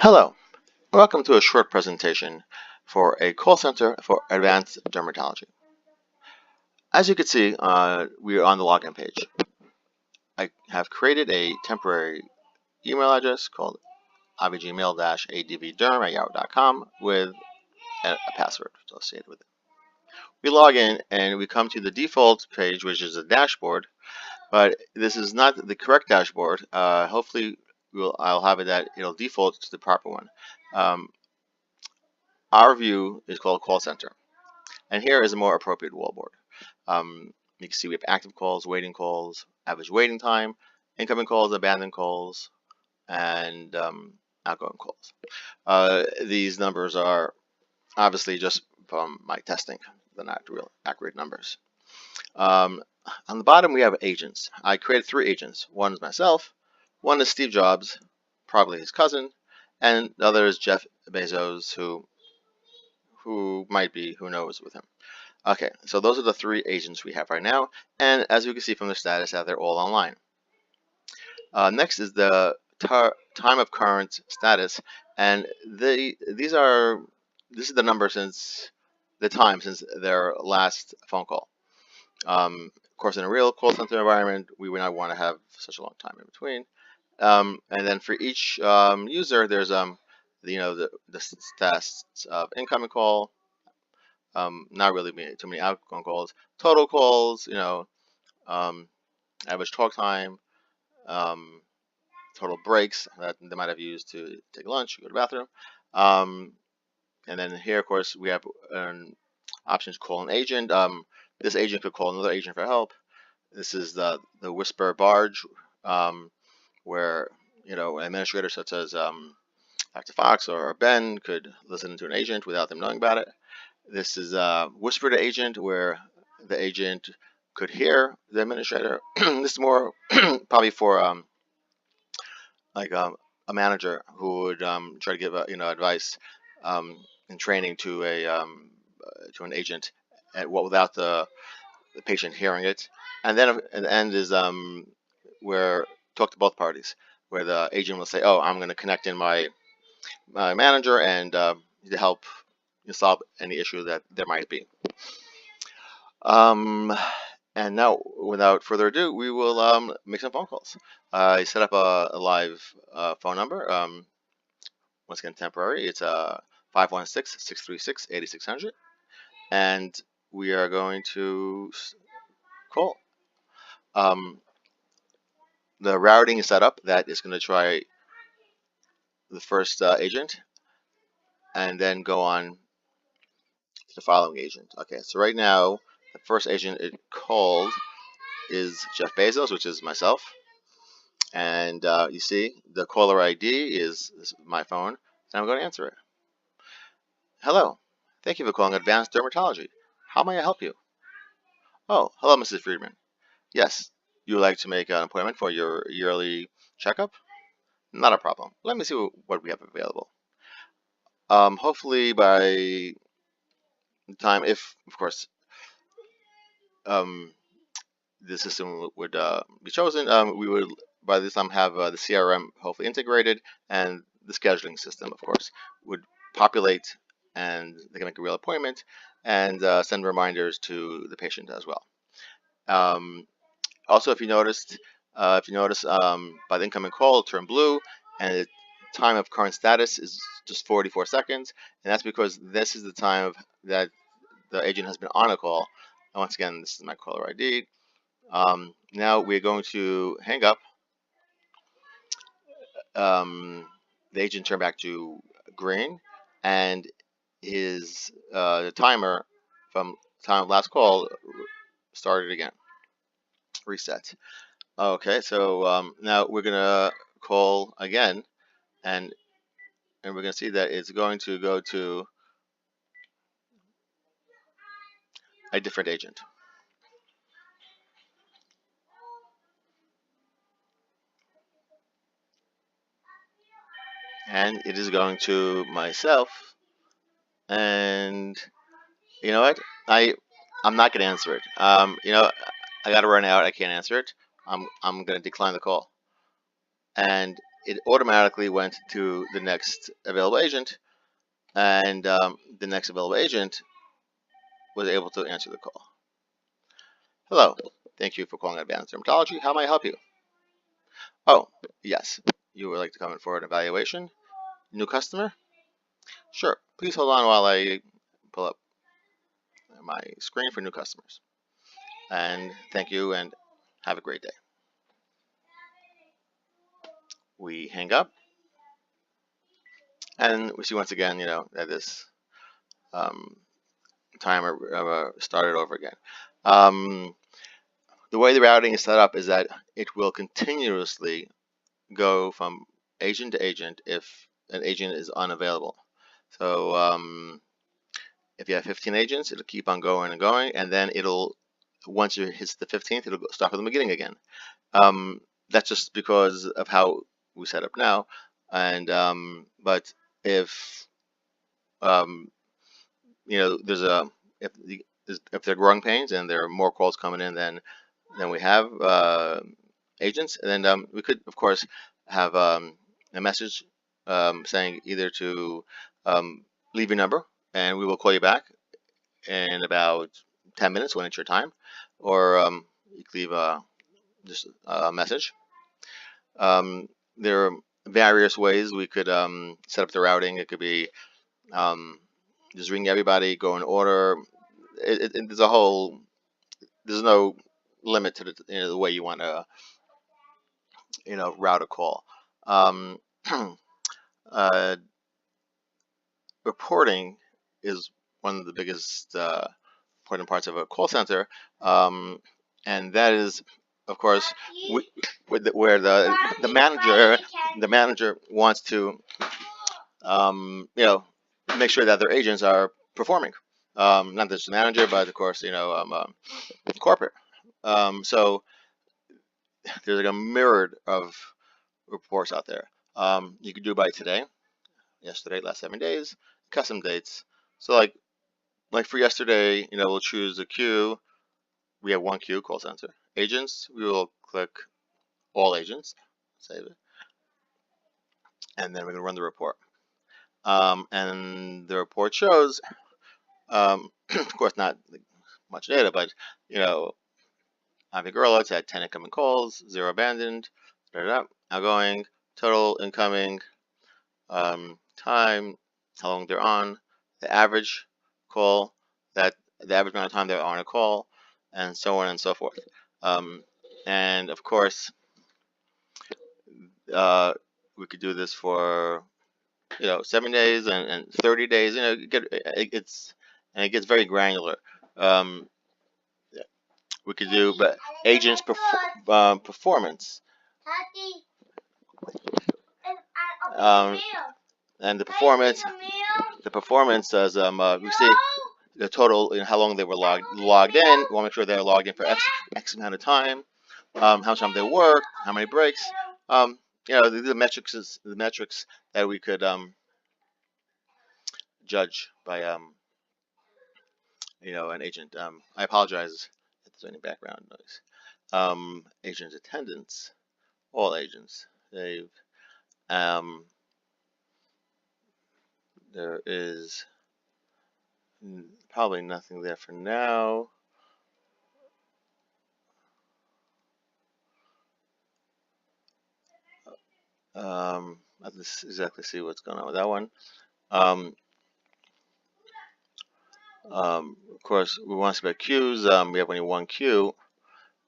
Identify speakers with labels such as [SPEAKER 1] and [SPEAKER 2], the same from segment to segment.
[SPEAKER 1] Hello, welcome to a short presentation for a call center for Advance Dermatology. As you can see, we are on the login page. I have created a temporary email address called avgmail-advderm@yahoo.com with a password associated with it. We log in and we come to the default page, which is a dashboard, but this is not the correct dashboard. Hopefully, I'll have it that it'll default to the proper one. Our view is called call center. And here is a more appropriate wallboard. You can see we have active calls, waiting calls, average waiting time, incoming calls, abandoned calls, and outgoing calls. These numbers are obviously just from my testing. They're not real accurate numbers. On the bottom, we have agents. I created 3 agents. One is myself, one is Steve Jobs, probably his cousin, and the other is Jeff Bezos, who might be, who knows, with him. Okay, so those are the 3 agents we have right now, and as you can see from the status that they're all online. Next is the time of current status, and this is the number since the time since their last phone call. Of course, in a real call center environment, we would not want to have such a long time in between. And then for each user, there's the stats of incoming call. Not really too many outgoing calls. Total calls, average talk time, total breaks that they might have used to take lunch, go to the bathroom. And then here, of course, we have options to call an agent. This agent could call another agent for help. This is the whisper barge, where an administrator such as Dr. Fox or Ben could listen to an agent without them knowing about it. This is a whisper to agent, where the agent could hear the administrator. This is more probably for a manager who would try to give advice and training to an agent, without the patient hearing it. And then at the end is where talk to both parties, where the agent will say, "Oh, I'm going to connect in my manager and to help solve any issue that there might be." And now, without further ado, we will make some phone calls. I set up a live phone number. Once again, temporary. It's 516-636-8600, and we are going to call. The routing is set up. That is going to try the first agent, and then go on to the following agent. Okay, so right now, the first agent it called is Jeff Bezos, which is myself. And you see, the caller ID is my phone, and I'm going to answer it. Hello. Thank you for calling Advance Dermatology. How may I help you? Oh, hello, Mrs. Friedman. Yes, you would like to make an appointment for your yearly checkup? Not a problem. Let me see what we have available. Hopefully by the time, if, of course, the system would be chosen, we would by this time have the CRM hopefully integrated, and the scheduling system, of course, would populate, and they can make a real appointment and send reminders to the patient as well. Also, if you notice by the incoming call, it turned blue, and the time of current status is just 44 seconds, and that's because this is the time that the agent has been on a call. And once again, this is my caller ID. Now we're going to hang up. The agent turned back to green, and his the timer from time of last call started again, reset. Okay, so now we're gonna call again, and we're gonna see that it's going to go to a different agent. And it is going to myself, and you know what? I'm not gonna answer it. I gotta run out. I can't answer it. I'm gonna decline the call. And it automatically went to the next available agent, and the next available agent was able to answer the call. Hello, thank you for calling Advance Dermatology. How may I help you? Oh, yes, you would like to come in for an evaluation? New customer? Sure. Please hold on while I pull up my screen for new customers. And thank you, and have a great day. We hang up, and we see once again, that this timer started over again. The way the routing is set up is that it will continuously go from agent to agent if an agent is unavailable. So if you have 15 agents, it'll keep on going and going, and then once it hits the 15th, it'll start from the beginning again. That's just because of how we set up now. And but if there's if there are growing pains and there are more calls coming in than we have agents, and then we could, of course, have a message saying either to leave your number and we will call you back in about 10 minutes when it's your time, or you can leave just a message. There are various ways we could set up the routing. It could be just ring everybody, go in order. There's no limit to the way you want to route a call. Reporting is one of the biggest important parts of a call center, and that is, of course, where the manager wants to make sure that their agents are performing. Not just the manager, but of course, corporate. So there's like a myriad of reports out there. You could do by today, yesterday, last 7 days, custom dates. So like for yesterday, we'll choose a queue. We have one queue, call center. Agents, we will click all agents, save it, and then we're gonna run the report. And the report shows, of course, not much data, but Avigorla had 10 incoming calls, 0 abandoned, outgoing, total incoming, time, how long they're on, the average call, the average amount of time they're on a call, and so on and so forth. And of course, we could do this for 7 days and 30 days. It gets very granular. We could do, but agents performance. And the performance says we see the total, how long they were logged in. We want to make sure they're logged in for X amount of time, how much time they work, how many breaks. The metrics that we could judge by an agent. I apologize if there's any background noise. Agent attendance, all agents. There is probably nothing there for now. Let's exactly see what's going on with that one. Of course, we want to see about queues. We have only one queue.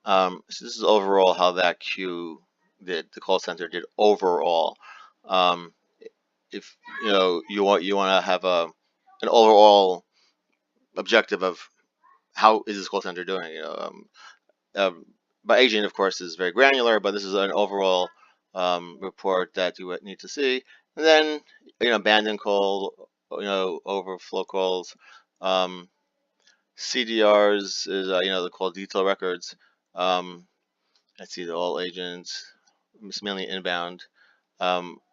[SPEAKER 1] So this is overall how that queue did. The call center did overall. If you want to have an overall objective of how is this call center doing. By agent, of course, is very granular, but this is an overall report that you would need to see. And then abandoned call, overflow calls. CDRs is the call detail records. Let's see, all agents. It's mainly inbound.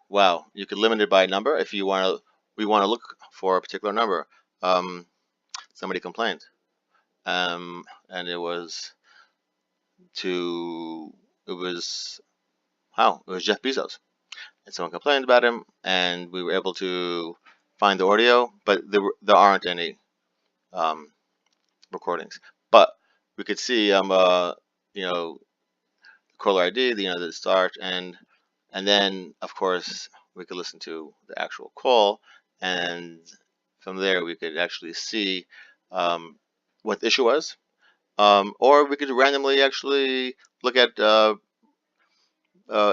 [SPEAKER 1] Wow, you could limit it by number if you want to. We want to look for a particular number. Somebody complained, and it was Jeff Bezos. and someone complained about him, and we were able to find the audio, but there aren't any recordings. But we could see you know, caller ID, the start, and then of course we could listen to the actual call, and from there we could actually see what the issue was, or we could randomly actually look at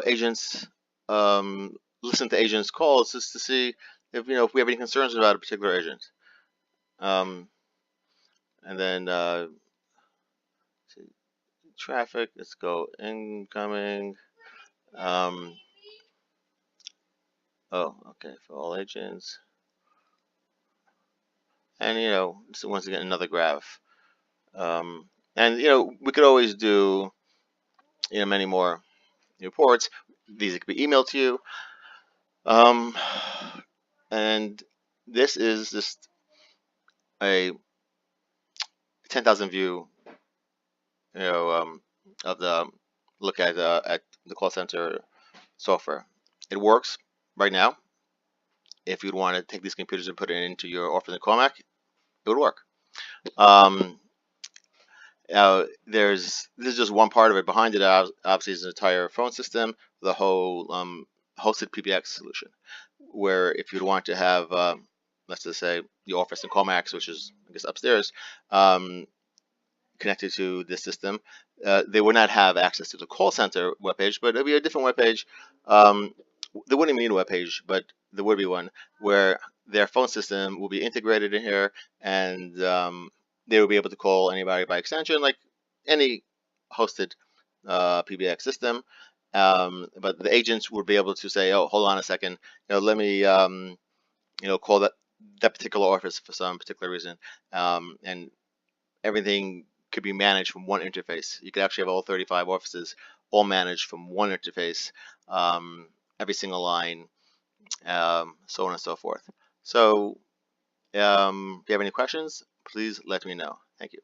[SPEAKER 1] agents, listen to agents' calls just to see if we have any concerns about a particular agent. Um, and then see, traffic. Let's go incoming. Um, oh, okay, for all agents. And so once again another graph. And we could always do many more reports. These could be emailed to you. And this is just a 10,000 view, of the look at the call center software. It works right now. If you'd want to take these computers and put it into your office in Comac, it would work. This is just one part of it. Behind it, obviously, is an entire phone system, the whole hosted PBX solution, where if you'd want to have, let's just say, the office in Comax, which is, I guess, upstairs, connected to this system, they would not have access to the call center webpage, but it'll be a different webpage. They wouldn't even need a webpage, but there would be one where their phone system will be integrated in here, and they will be able to call anybody by extension, like any hosted PBX system. But the agents would be able to say, "Oh, hold on a second, let me call that particular office for some particular reason," and everything could be managed from one interface. You could actually have all 35 offices all managed from one interface, every single line, so on and so forth. So, if you have any questions, please let me know. Thank you.